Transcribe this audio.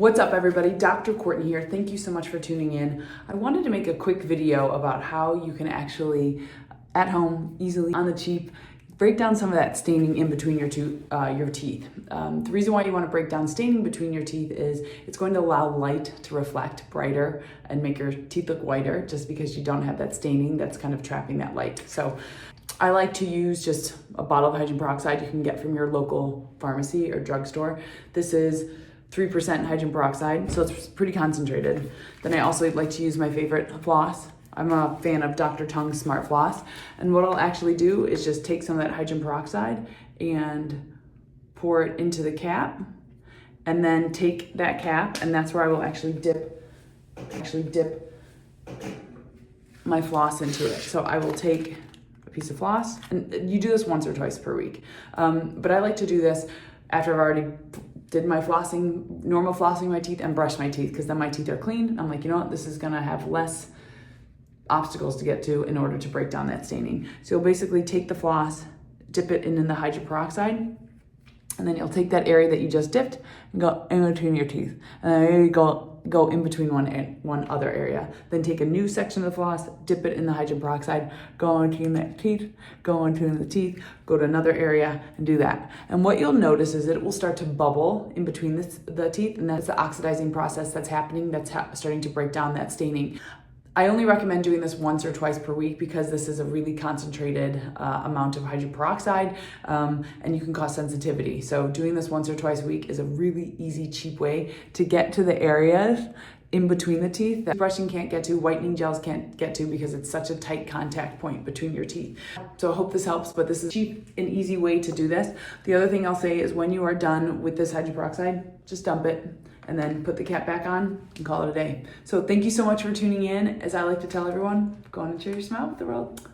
What's up everybody, Dr. Courtney here. Thank you so much for tuning in. I wanted to make a quick video about how you can actually, at home, easily, on the cheap, break down some of that staining in between your teeth. The reason why you want to break down staining between your teeth is it's going to allow light to reflect brighter and make your teeth look whiter just because you don't have that staining that's kind of trapping that light. So I like to use just a bottle of hydrogen peroxide you can get from your local pharmacy or drugstore. This is 3% hydrogen peroxide, so it's pretty concentrated. Then I also like to use my favorite floss. I'm a fan of Dr. Tung's Smart Floss. And what I'll actually do is just take some of that hydrogen peroxide and pour it into the cap, and then take that cap, and that's where I will actually dip my floss into it. So I will take a piece of floss, and you do this once or twice per week. But I like to do this after I've already did my flossing, normal flossing my teeth, and brushed my teeth, because then my teeth are clean. I'm like, you know what, this is gonna have less obstacles to get to in order to break down that staining. So you'll basically take the floss, dip it in the hydrogen peroxide, and then you'll take that area that you just dipped and go in between your teeth. And then you go in between one other area. Then take a new section of the floss, dip it in the hydrogen peroxide, go in between the teeth, go in between the teeth, go to another area and do that. And what you'll notice is that it will start to bubble in between the teeth, and that's the oxidizing process that's happening, that's starting to break down that staining. I only recommend doing this once or twice per week because this is a really concentrated amount of hydrogen peroxide, and you can cause sensitivity. So doing this once or twice a week is a really easy, cheap way to get to the areas in between the teeth that brushing can't get to, whitening gels can't get to, because it's such a tight contact point between your teeth. So I hope this helps, but this is a cheap and easy way to do this. The other thing I'll say is when you are done with this hydrogen peroxide, just dump it and then put the cap back on and call it a day. So thank you so much for tuning in. As I like to tell everyone, go on and share your smile with the world.